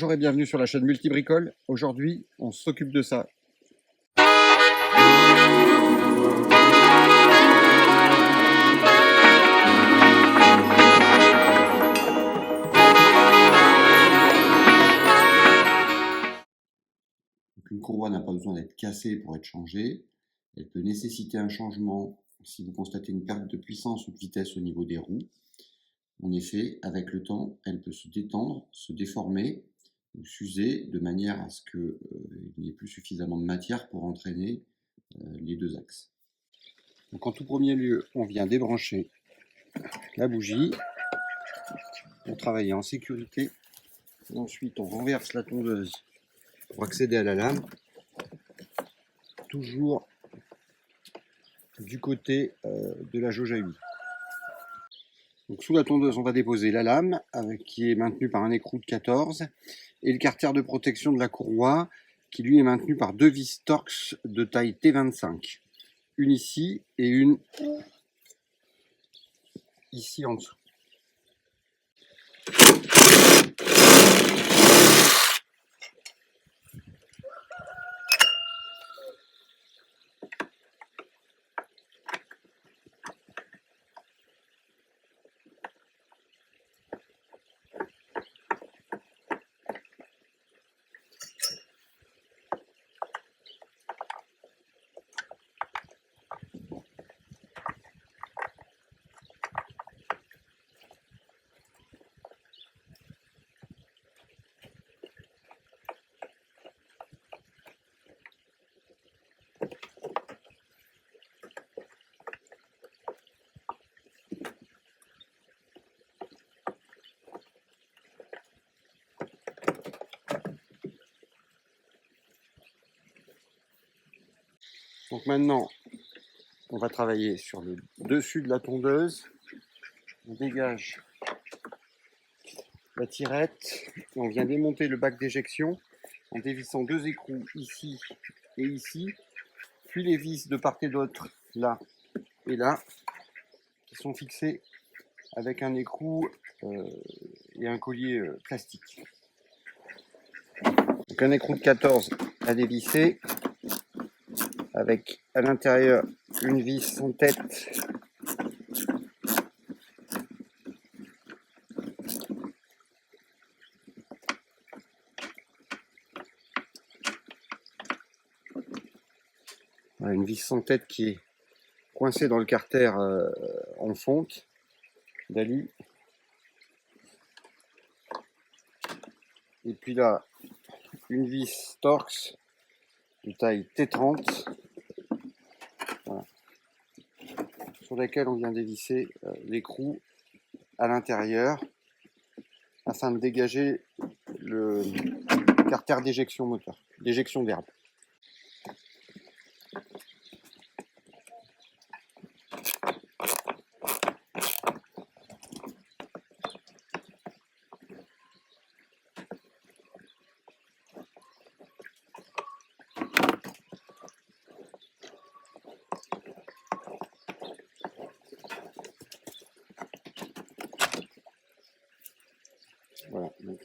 Bonjour et bienvenue sur la chaîne Multibricole. Aujourd'hui, on s'occupe de ça. Donc, une courroie n'a pas besoin d'être cassée pour être changée. Elle peut nécessiter un changement si vous constatez une perte de puissance ou de vitesse au niveau des roues. En effet, avec le temps, elle peut se détendre, se déformer ou s'user de manière à ce qu'il n'y ait plus suffisamment de matière pour entraîner les deux axes. Donc en tout premier lieu, on vient débrancher la bougie pour travailler en sécurité. Et ensuite, on renverse la tondeuse pour accéder à la lame, toujours du côté de la jauge à huile. Donc sous la tondeuse, on va déposer la lame qui est maintenue par un écrou de 14 et le carter de protection de la courroie qui lui est maintenu par deux vis Torx de taille T25. Une ici et une ici en dessous. Donc maintenant, on va travailler sur le dessus de la tondeuse. On dégage la tirette et on vient démonter le bac d'éjection en dévissant deux écrous ici et ici, puis les vis de part et d'autre là et là, qui sont fixés avec un écrou et un collier plastique. Donc un écrou de 14 à dévisser avec à l'intérieur une vis sans tête une vis sans tête qui est coincée dans le carter en fonte d'alu. Et puis là, une vis Torx de taille T30, voilà, sur laquelle on vient dévisser l'écrou à l'intérieur afin de dégager le carter d'éjection moteur, d'éjection d'herbe. Voilà, donc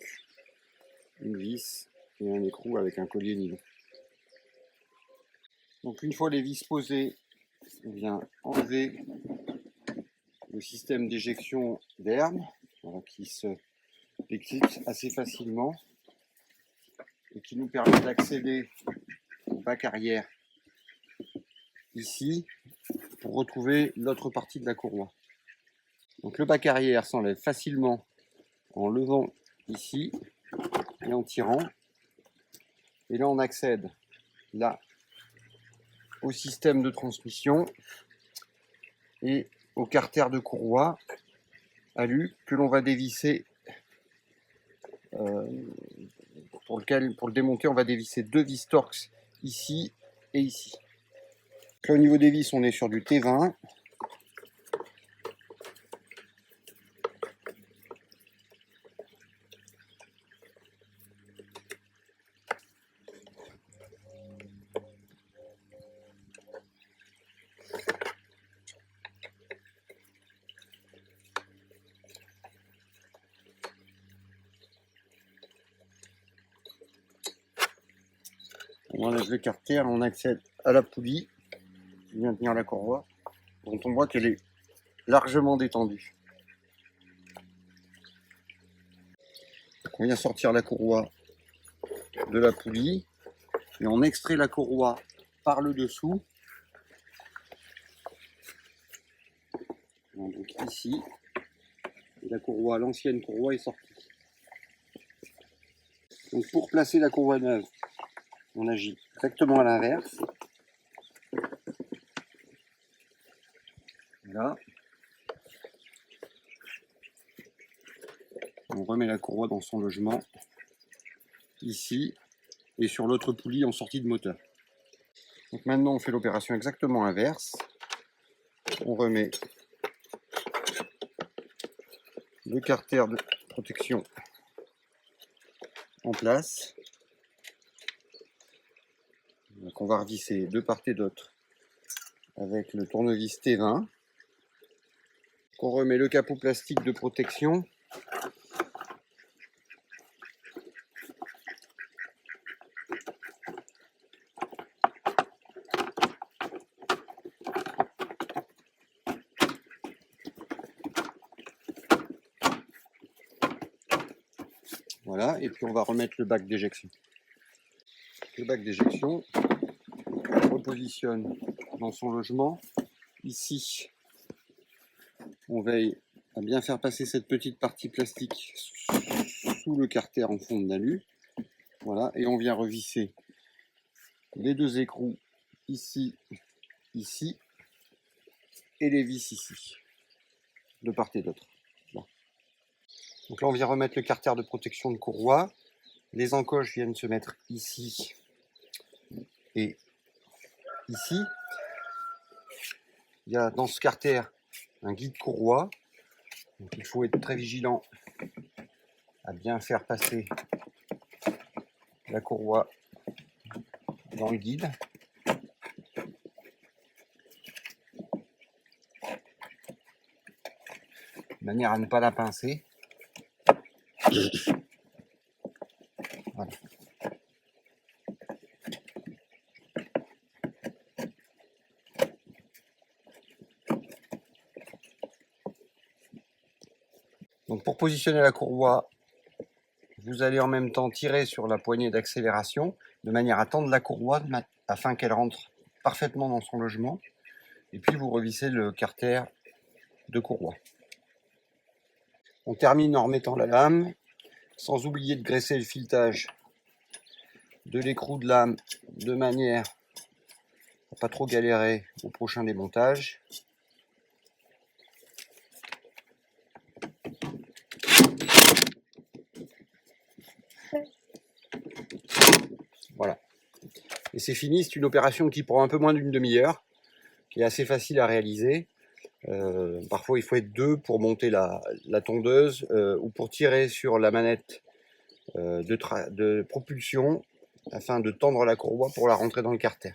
une vis et un écrou avec un collier nylon. Donc une fois les vis posées, on vient enlever le système d'éjection d'herbe qui se déclipse assez facilement et qui nous permet d'accéder au bac arrière ici pour retrouver l'autre partie de la courroie. Donc le bac arrière s'enlève facilement en levant ici et en tirant. Et là on accède là au système de transmission et au carter de courroie alu que l'on va dévisser. Pour le démonter, on va dévisser deux vis Torx ici et ici. Donc là, au niveau des vis, on est sur du T20. On enlève le carter, on accède à la poulie qui vient tenir la courroie, dont on voit qu'elle est largement détendue. On vient sortir la courroie de la poulie et on extrait la courroie par le dessous. Donc ici, la courroie, l'ancienne courroie est sortie. Donc pour placer la courroie neuve, on agit exactement à l'inverse. Là. On remet la courroie dans son logement, ici, et sur l'autre poulie en sortie de moteur. Donc maintenant on fait l'opération exactement inverse. On remet le carter de protection en place. Donc on va revisser de part et d'autre avec le tournevis T20. On remet le capot plastique de protection. Voilà, et puis on va remettre le bac d'éjection. Le bac d'éjection, on repositionne dans son logement. Ici, on veille à bien faire passer cette petite partie plastique sous le carter en fond d'alu. Voilà, et on vient revisser les deux écrous ici, ici, et les vis ici, de part et d'autre. Voilà. Donc là, on vient remettre le carter de protection de courroie. Les encoches viennent se mettre ici et ici. Il y a dans ce carter un guide courroie. Donc il faut être très vigilant à bien faire passer la courroie dans le guide. De manière à ne pas la pincer. Voilà. Donc pour positionner la courroie, vous allez en même temps tirer sur la poignée d'accélération de manière à tendre la courroie afin qu'elle rentre parfaitement dans son logement. Et puis vous revissez le carter de courroie. On termine en remettant la lame, sans oublier de graisser le filetage de l'écrou de lame de manière à ne pas trop galérer au prochain démontage. Voilà. Et c'est fini, c'est une opération qui prend un peu moins d'une demi-heure, qui est assez facile à réaliser. Parfois il faut être deux pour monter la tondeuse ou pour tirer sur la manette de propulsion afin de tendre la courroie pour la rentrer dans le carter.